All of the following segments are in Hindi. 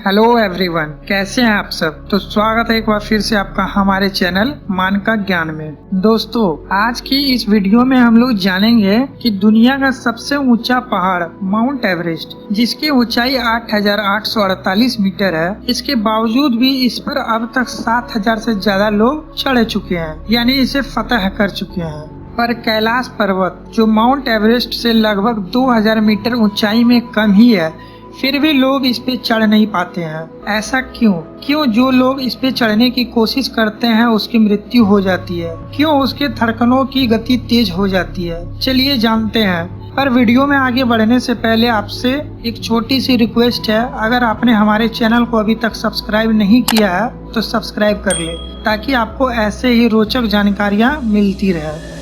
हेलो एवरीवन, कैसे हैं आप सब। तो स्वागत है एक बार फिर से आपका हमारे चैनल मान का ज्ञान में। दोस्तों, आज की इस वीडियो में हम लोग जानेंगे कि दुनिया का सबसे ऊंचा पहाड़ माउंट एवरेस्ट, जिसकी ऊंचाई 8,848 मीटर है, इसके बावजूद भी इस पर अब तक 7,000 से ज्यादा लोग चढ़ चुके हैं, यानी इसे फतह कर चुके हैं। पर कैलाश पर्वत जो माउंट एवरेस्ट से लगभग 2,000 मीटर ऊंचाई में कम ही है, फिर भी लोग इस पे चढ़ नहीं पाते हैं। ऐसा क्यों जो लोग इस पे चढ़ने की कोशिश करते हैं उसकी मृत्यु हो जाती है? क्यों उसके धड़कनों की गति तेज हो जाती है? चलिए जानते हैं। पर वीडियो में आगे बढ़ने से पहले आपसे एक छोटी सी रिक्वेस्ट है, अगर आपने हमारे चैनल को अभी तक सब्सक्राइब नहीं किया है तो सब्सक्राइब कर ले, ताकि आपको ऐसे ही रोचक जानकारियाँ मिलती रहे।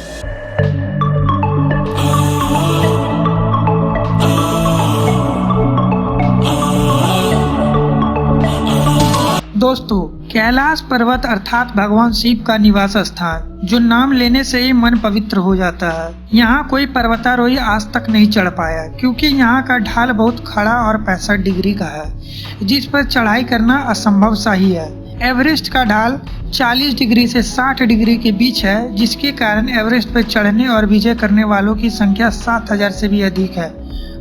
दोस्तों, कैलाश पर्वत अर्थात भगवान शिव का निवास स्थान, जो नाम लेने से ही मन पवित्र हो जाता है। यहाँ कोई पर्वतारोही आज तक नहीं चढ़ पाया, क्योंकि यहाँ का ढाल बहुत खड़ा और 65 डिग्री का है, जिस पर चढ़ाई करना असंभव सा ही है। एवरेस्ट का ढाल 40 डिग्री से 60 डिग्री के बीच है, जिसके कारण एवरेस्ट पर चढ़ने और विजय करने वालों की संख्या 7,000 से भी अधिक है।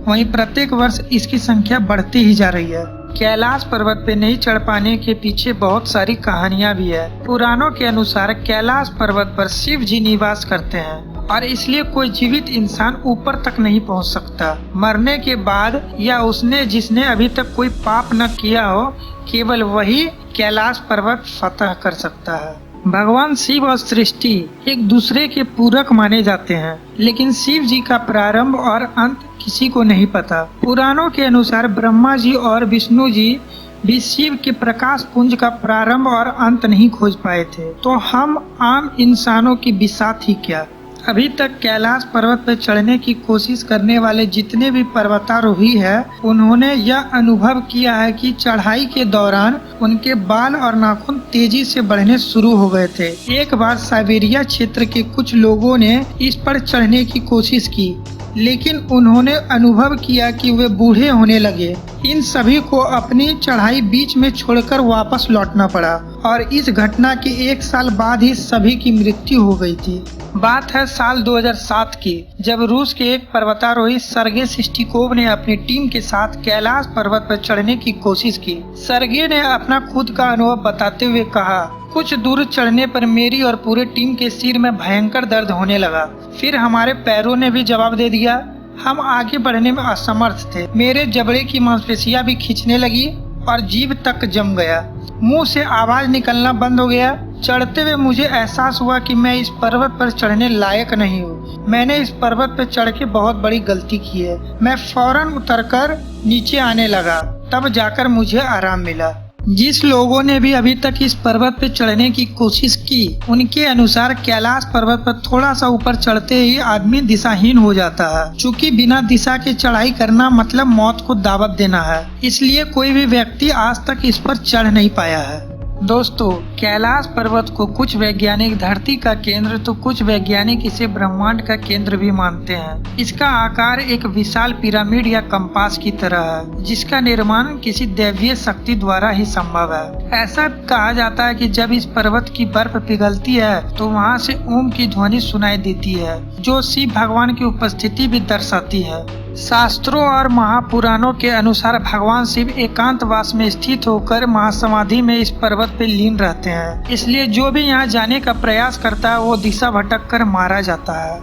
वहीं प्रत्येक वर्ष इसकी संख्या बढ़ती ही जा रही है। कैलाश पर्वत पे नहीं चढ़ पाने के पीछे बहुत सारी कहानियां भी है। पुराणों के अनुसार कैलाश पर्वत पर शिव जी निवास करते हैं और इसलिए कोई जीवित इंसान ऊपर तक नहीं पहुंच सकता। मरने के बाद या उसने जिसने अभी तक कोई पाप न किया हो, केवल वही कैलाश पर्वत फतह कर सकता है। भगवान शिव और सृष्टि एक दूसरे के पूरक माने जाते हैं, लेकिन शिव जी का प्रारंभ और अंत किसी को नहीं पता। पुराणों के अनुसार ब्रह्मा जी और विष्णु जी भी शिव के प्रकाश पुंज का प्रारंभ और अंत नहीं खोज पाए थे, तो हम आम इंसानों की बिसात ही क्या। अभी तक कैलाश पर्वत पर चढ़ने की कोशिश करने वाले जितने भी पर्वतारोही हैं, उन्होंने यह अनुभव किया है कि चढ़ाई के दौरान उनके बाल और नाखून तेजी से बढ़ने शुरू हो गए थे। एक बार साइबेरिया क्षेत्र के कुछ लोगों ने इस पर चढ़ने की कोशिश की, लेकिन उन्होंने अनुभव किया कि वे बूढ़े होने लगे। इन सभी को अपनी चढ़ाई बीच में छोड़कर वापस लौटना पड़ा और इस घटना के 1 साल बाद ही सभी की मृत्यु हो गई थी। बात है साल 2007 की, जब रूस के एक पर्वतारोही सर्गे सिस्टिकोव ने अपनी टीम के साथ कैलाश पर्वत पर चढ़ने की कोशिश की। सर्गे ने अपना खुद का अनुभव बताते हुए कहा, कुछ दूर चढ़ने पर मेरी और पूरे टीम के सिर में भयंकर दर्द होने लगा। फिर हमारे पैरों ने भी जवाब दे दिया। हम आगे बढ़ने में असमर्थ थे। मेरे जबड़े की मांसपेशियां भी खींचने लगी और जीभ तक जम गया। मुंह से आवाज निकलना बंद हो गया। चढ़ते हुए मुझे एहसास हुआ कि मैं इस पर्वत पर चढ़ने लायक नहीं हूँ। मैंने इस पर्वत पर चढ़ के बहुत बड़ी गलती की है। मैं फौरन उतरकर नीचे आने लगा, तब जाकर मुझे आराम मिला। जिस लोगों ने भी अभी तक इस पर्वत पर चढ़ने की कोशिश की, उनके अनुसार कैलाश पर्वत पर थोड़ा सा ऊपर चढ़ते ही आदमी दिशाहीन हो जाता है। चूँकि बिना दिशा के चढ़ाई करना मतलब मौत को दावत देना है, इसलिए कोई भी व्यक्ति आज तक इस पर चढ़ नहीं पाया है। दोस्तों, कैलाश पर्वत को कुछ वैज्ञानिक धरती का केंद्र तो कुछ वैज्ञानिक इसे ब्रह्मांड का केंद्र भी मानते हैं। इसका आकार एक विशाल पिरामिड या कंपास की तरह है, जिसका निर्माण किसी दैवीय शक्ति द्वारा ही संभव है। ऐसा कहा जाता है कि जब इस पर्वत की बर्फ पिघलती है तो वहाँ से ओम की ध्वनि सुनाई देती है, जो शिव भगवान की उपस्थिति भी दर्शाती है। शास्त्रों और महापुराणों के अनुसार भगवान शिव एकांतवास में स्थित होकर महासमाधि में इस पर्वत पे लीन रहते हैं, इसलिए जो भी यहाँ जाने का प्रयास करता है वो दिशा भटक कर मारा जाता है।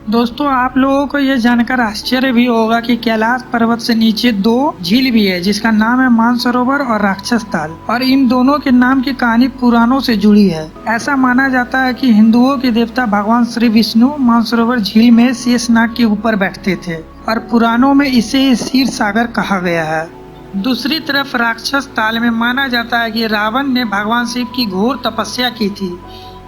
दोस्तों, आप लोगों को यह जानकर आश्चर्य भी होगा कि कैलाश पर्वत से नीचे 2 झील भी है, जिसका नाम है मानसरोवर और राक्षस ताल, और इन दोनों के नाम की कहानी पुराणों से जुड़ी है। ऐसा माना जाता है कि हिंदुओं के देवता भगवान श्री विष्णु मानसरोवर झील में शेषनाग के ऊपर बैठते थे और पुराणों में इसे क्षीर सागर कहा गया है। दूसरी तरफ राक्षस ताल में माना जाता है कि रावण ने भगवान शिव की घोर तपस्या की थी।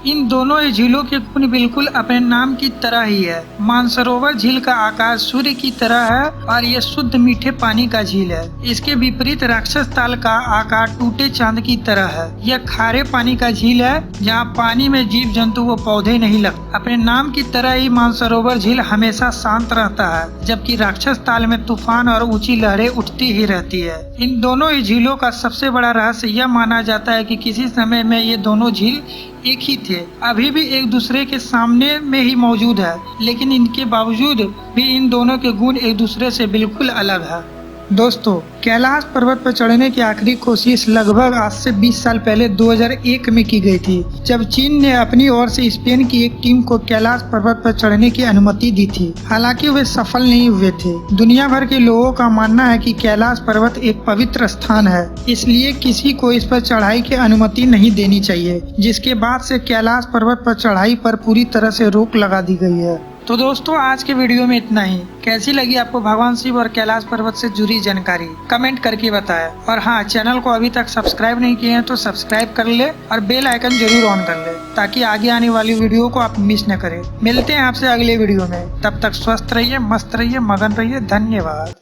इन दोनों झीलों के गुण बिल्कुल अपने नाम की तरह ही है। मानसरोवर झील का आकार सूर्य की तरह है और यह शुद्ध मीठे पानी का झील है। इसके विपरीत राक्षस ताल का आकार टूटे चांद की तरह है। यह खारे पानी का झील है, जहाँ पानी में जीव जंतु व पौधे नहीं लगते। अपने नाम की तरह ही मानसरोवर झील हमेशा शांत रहता है, जबकि राक्षस ताल में तूफान और ऊंची लहरें उठती ही रहती है। इन दोनों ही झीलों का सबसे बड़ा रहस्य यह माना जाता है कि किसी समय में ये दोनों झील एक ही थे, अभी भी एक दूसरे के सामने में ही मौजूद है, लेकिन इनके बावजूद भी इन दोनों के गुण एक दूसरे से बिल्कुल अलग है। दोस्तों, कैलाश पर्वत पर चढ़ने की आखिरी कोशिश लगभग आज से 20 साल पहले 2001 में की गई थी, जब चीन ने अपनी ओर से स्पेन की एक टीम को कैलाश पर्वत पर चढ़ने की अनुमति दी थी। हालांकि वे सफल नहीं हुए थे। दुनिया भर के लोगों का मानना है कि कैलाश पर्वत एक पवित्र स्थान है, इसलिए किसी को इस पर चढ़ाई की अनुमति नहीं देनी चाहिए, जिसके बाद से कैलाश पर्वत पर चढ़ाई पर पूरी तरह से रोक लगा दी गई है। तो दोस्तों, आज के वीडियो में इतना ही। कैसी लगी आपको भगवान शिव और कैलाश पर्वत से जुड़ी जानकारी, कमेंट करके बताएं। और हाँ, चैनल को अभी तक सब्सक्राइब नहीं किए हैं तो सब्सक्राइब कर ले और बेल आइकन जरूर ऑन कर ले, ताकि आगे आने वाली वीडियो को आप मिस न करें। मिलते हैं आपसे अगले वीडियो में, तब तक स्वस्थ रहिए, मस्त रहिए, मगन रहिए। धन्यवाद।